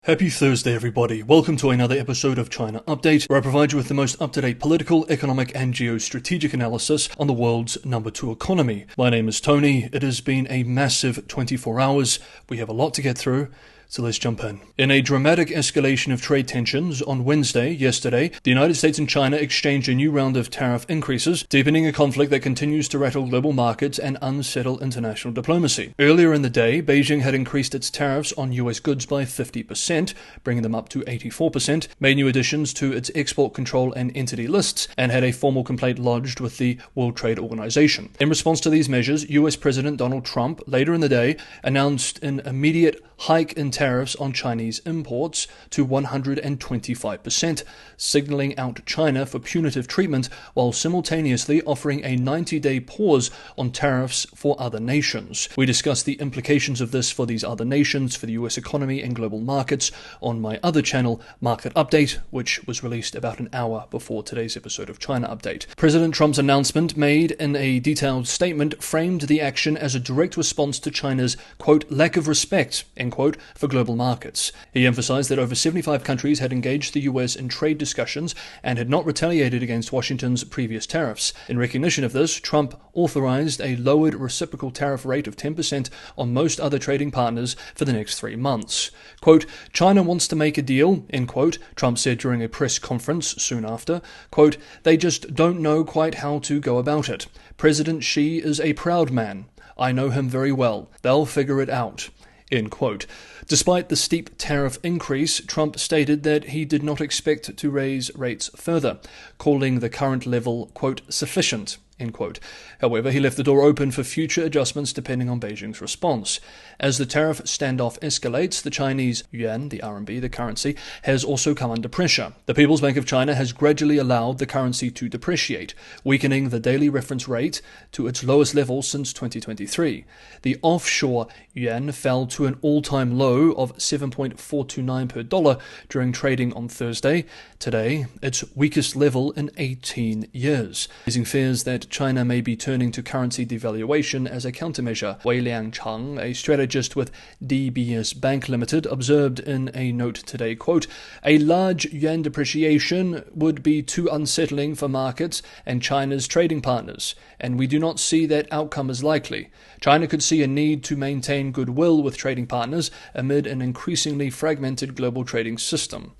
Happy Thursday, everybody. Welcome to another episode of China Update, where I provide you with the most up-to-date political, economic, and geostrategic analysis on the world's number 2 economy. My name is Tony. It has been a massive 24 hours. We have a lot to get through, so let's jump in. In a dramatic escalation of trade tensions, on Wednesday, yesterday, the United States and China exchanged a new round of tariff increases, deepening a conflict that continues to rattle global markets and unsettle international diplomacy. Earlier in the day, Beijing had increased its tariffs on US goods by 50%, bringing them up to 84%, made new additions to its export control and entity lists, and had a formal complaint lodged with the World Trade Organization. In response to these measures, US President Donald Trump, later in the day, announced an immediate hike in tariffs on Chinese imports to 125%, signaling out China for punitive treatment while simultaneously offering a 90-day pause on tariffs for other nations. We discussed the implications of this for these other nations, for the US economy and global markets on my other channel, Market Update, which was released about an hour before today's episode of China Update. President Trump's announcement, made in a detailed statement, framed the action as a direct response to China's, quote, lack of respect, end quote, for global markets. He emphasized that over 75 countries had engaged the US in trade discussions and had not retaliated against Washington's previous tariffs. In recognition of this, Trump authorized a lowered reciprocal tariff rate of 10% on most other trading partners for the next 3 months. Quote, China wants to make a deal, end quote, Trump said during a press conference soon after. Quote, they just don't know quite how to go about it. President Xi is a proud man. I know him very well. They'll figure it out. End quote. Despite the steep tariff increase, Trump stated that he did not expect to raise rates further, calling the current level, quote, sufficient, end quote. However, he left the door open for future adjustments depending on Beijing's response. As the tariff standoff escalates, the Chinese yuan, the RMB, the currency, has also come under pressure. The People's Bank of China has gradually allowed the currency to depreciate, weakening the daily reference rate to its lowest level since 2023. The offshore yuan fell to an all-time low of 7.429 per dollar during trading on Thursday. Today, its weakest level in 18 years, raising fears that China may be turning to currency devaluation as a countermeasure. Wei Liangchang, a strategist with DBS Bank Limited, observed in a note today, quote, a large yuan depreciation would be too unsettling for markets and China's trading partners, and we do not see that outcome as likely. China could see a need to maintain goodwill with trading partners amid an increasingly fragmented global trading system.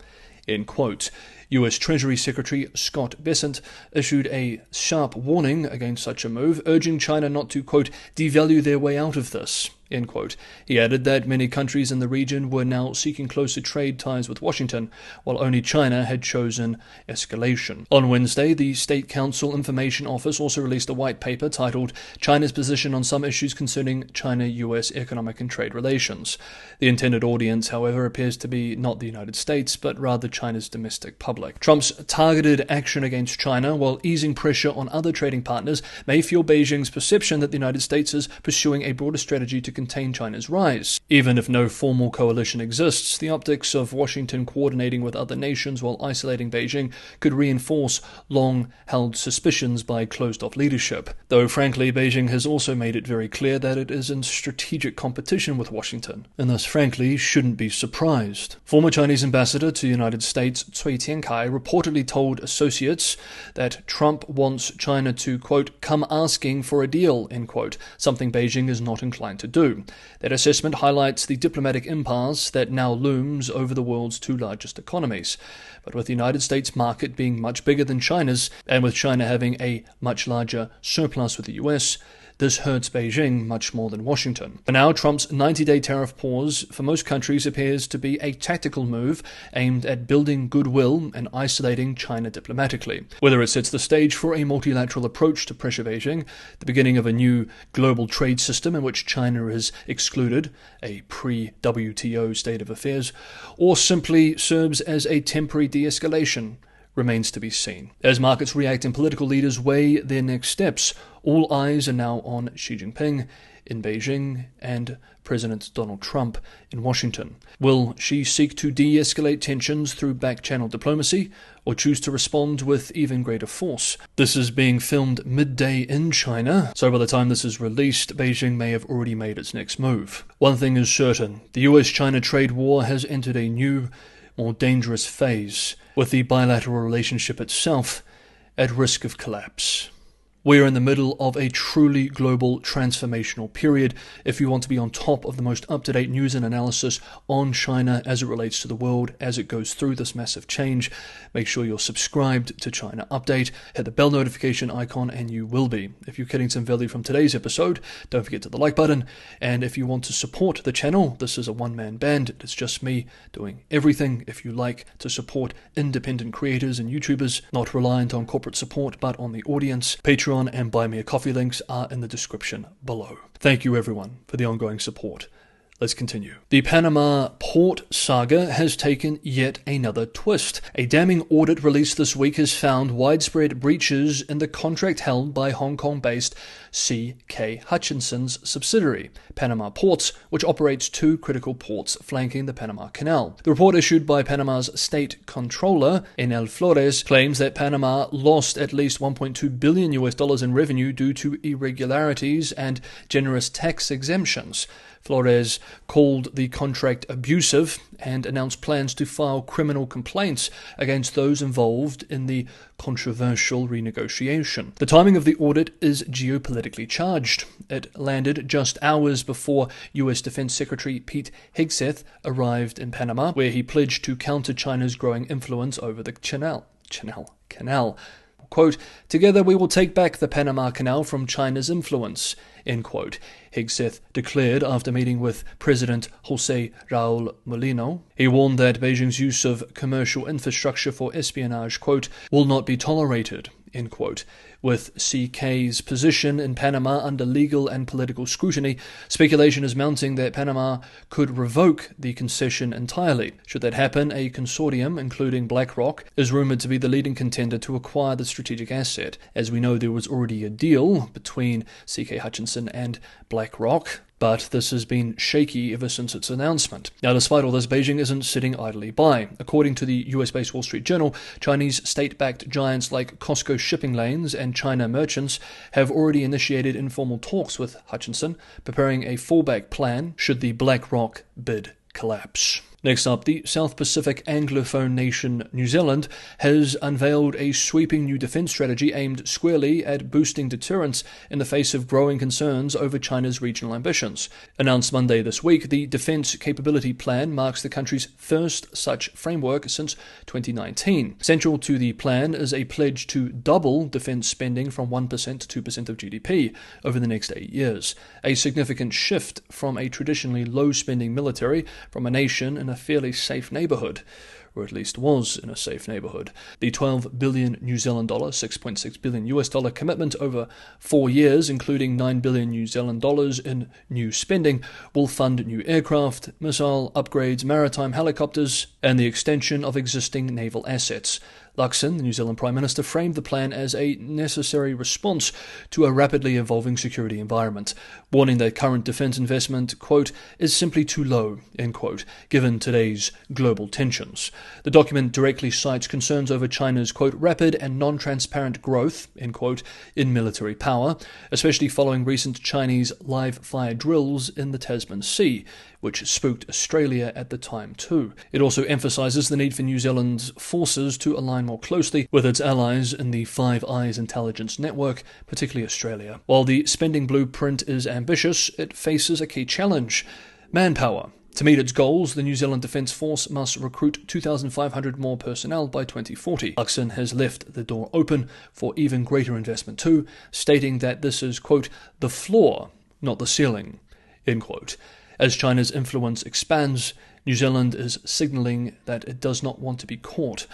End quote. U.S. Treasury Secretary Scott Bessent issued a sharp warning against such a move, urging China not to, quote, devalue their way out of this, end quote. He added that many countries in the region were now seeking closer trade ties with Washington, while only China had chosen escalation. On Wednesday, the State Council Information Office also released a white paper titled China's Position on Some Issues Concerning China-U.S. Economic and Trade Relations. The intended audience, however, appears to be not the United States, but rather China's domestic public. Trump's targeted action against China, while easing pressure on other trading partners, may fuel Beijing's perception that the United States is pursuing a broader strategy to contain China's rise. Even if no formal coalition exists, the optics of Washington coordinating with other nations while isolating Beijing could reinforce long-held suspicions by closed-off leadership. Though, frankly, Beijing has also made it very clear that it is in strategic competition with Washington, and thus, frankly, shouldn't be surprised. Former Chinese ambassador to the United States, Cui Tiankai, reportedly told associates that Trump wants China to, quote, come asking for a deal, end quote, something Beijing is not inclined to do. That assessment highlights the diplomatic impasse that now looms over the world's 2 largest economies. But with the United States market being much bigger than China's, and with China having a much larger surplus with the US, this hurts Beijing much more than Washington. For now, Trump's 90-day tariff pause for most countries appears to be a tactical move aimed at building goodwill and isolating China diplomatically. Whether it sets the stage for a multilateral approach to pressure Beijing, the beginning of a new global trade system in which China is excluded, a pre-WTO state of affairs, or simply serves as a temporary de-escalation, remains to be seen. As markets react and political leaders weigh their next steps, all eyes are now on Xi Jinping in Beijing and President Donald Trump in Washington. Will Xi seek to de-escalate tensions through back-channel diplomacy, or choose to respond with even greater force. This is being filmed midday in China, so by the time this is released, Beijing may have already made its next move. One thing is certain, the US-China trade war has entered a new, more dangerous phase, with the bilateral relationship itself at risk of collapse. We are in the middle of a truly global transformational period. If you want to be on top of the most up-to-date news and analysis on China as it relates to the world as it goes through this massive change, make sure you're subscribed to China Update, hit the bell notification icon, and you will be. If you're getting some value from today's episode, don't forget to hit the like button. And if you want to support the channel, this is a one-man band. It's just me doing everything. If you like to support independent creators and YouTubers, not reliant on corporate support, but on the audience, Patreon and Buy Me a Coffee links are in the description below. Thank you everyone for the ongoing support. Let's continue. The Panama port saga has taken yet another twist. A damning audit released this week has found widespread breaches in the contract held by Hong Kong-based C.K. Hutchison's subsidiary, Panama Ports, which operates two critical ports flanking the Panama Canal. The report issued by Panama's state controller, Enel Flores, claims that Panama lost at least $1.2 billion in revenue due to irregularities and generous tax exemptions. Flores called the contract abusive and announced plans to file criminal complaints against those involved in the controversial renegotiation. The timing of the audit is geopolitically charged. It landed just hours before U.S. Defense Secretary Pete Hegseth arrived in Panama, where he pledged to counter China's growing influence over the canal. Quote, "Together we will take back the Panama Canal from China's influence," end quote, Hegseth declared after meeting with President José Raúl Mulino. He warned that Beijing's use of commercial infrastructure for espionage, quote, "will not be tolerated," end quote. With CK's position in Panama under legal and political scrutiny, speculation is mounting that Panama could revoke the concession entirely. Should that happen, a consortium, including BlackRock, is rumored to be the leading contender to acquire the strategic asset. As we know, there was already a deal between CK Hutchison and BlackRock, but this has been shaky ever since its announcement. Now, despite all this, Beijing isn't sitting idly by. According to the US-based Wall Street Journal, Chinese state-backed giants like Costco Shipping Lanes and China Merchants have already initiated informal talks with Hutchison, preparing a fallback plan should the BlackRock bid collapse. Next up, the South Pacific Anglophone nation New Zealand has unveiled a sweeping new defense strategy aimed squarely at boosting deterrence in the face of growing concerns over China's regional ambitions. Announced Monday this week, the Defense Capability Plan marks the country's first such framework since 2019. Central to the plan is a pledge to double defense spending from 1% to 2% of GDP over the next 8 years, a significant shift from a traditionally low-spending military from a nation in a fairly safe neighbourhood, or at least was in a safe neighbourhood. The 12 billion New Zealand dollar, $6.6 billion US dollar commitment over 4 years, including 9 billion New Zealand dollars in new spending, will fund new aircraft, missile upgrades, maritime helicopters, and the extension of existing naval assets. Luxon, the New Zealand Prime Minister, framed the plan as a necessary response to a rapidly evolving security environment, warning that current defence investment, quote, "is simply too low," end quote, given today's global tensions. The document directly cites concerns over China's, quote, "rapid and non-transparent growth," end quote, in military power, especially following recent Chinese live-fire drills in the Tasman Sea, which spooked Australia at the time too. It also emphasises the need for New Zealand's forces to align more closely with its allies in the Five Eyes intelligence network, particularly Australia. While the spending blueprint is ambitious, it faces a key challenge: manpower. To meet its goals, the New Zealand Defence Force must recruit 2,500 more personnel by 2040. Hutchison has left the door open for even greater investment too, stating that this is, quote, "the floor, not the ceiling," end quote. As China's influence expands, New Zealand is signalling that it does not want to be caught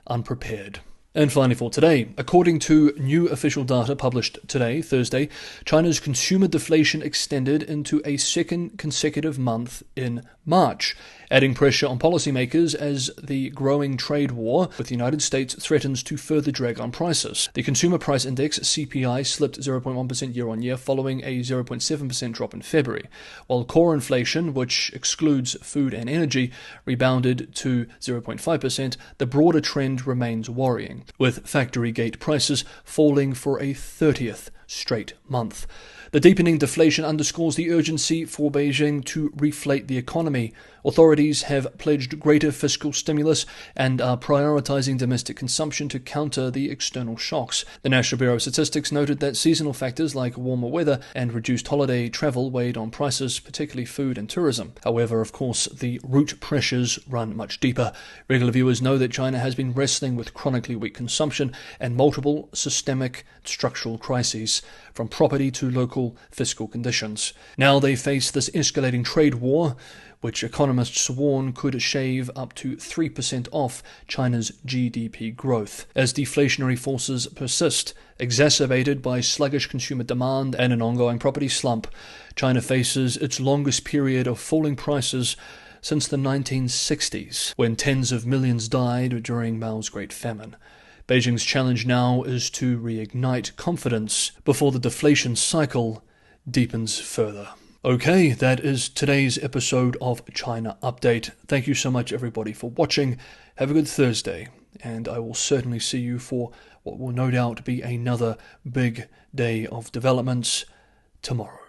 unprepared. And finally for today, according to new official data published today, Thursday, China's consumer deflation extended into a second consecutive month in March, adding pressure on policymakers as the growing trade war with the United States threatens to further drag on prices. The Consumer Price Index, CPI, slipped 0.1% year-on-year following a 0.7% drop in February, while core inflation, which excludes food and energy, rebounded to 0.5%. The broader trend remains worrying, with factory gate prices falling for a 30th straight month. The deepening deflation underscores the urgency for Beijing to reflate the economy. Authorities have pledged greater fiscal stimulus and are prioritizing domestic consumption to counter the external shocks. The National Bureau of Statistics noted that seasonal factors like warmer weather and reduced holiday travel weighed on prices, particularly food and tourism. However, of course, the root pressures run much deeper. Regular viewers know that China has been wrestling with chronically weak consumption and multiple systemic structural crises, from property to local fiscal conditions. Now they face this escalating trade war, which economists warn could shave up to 3% off China's GDP growth, as deflationary forces persist. Exacerbated by sluggish consumer demand and an ongoing property slump, China faces its longest period of falling prices since the 1960s, when tens of millions died during Mao's Great Famine. Beijing's challenge now is to reignite confidence before the deflation cycle deepens further. Okay, that is today's episode of China Update. Thank you so much, everybody, for watching. Have a good Thursday, and I will certainly see you for what will no doubt be another big day of developments tomorrow.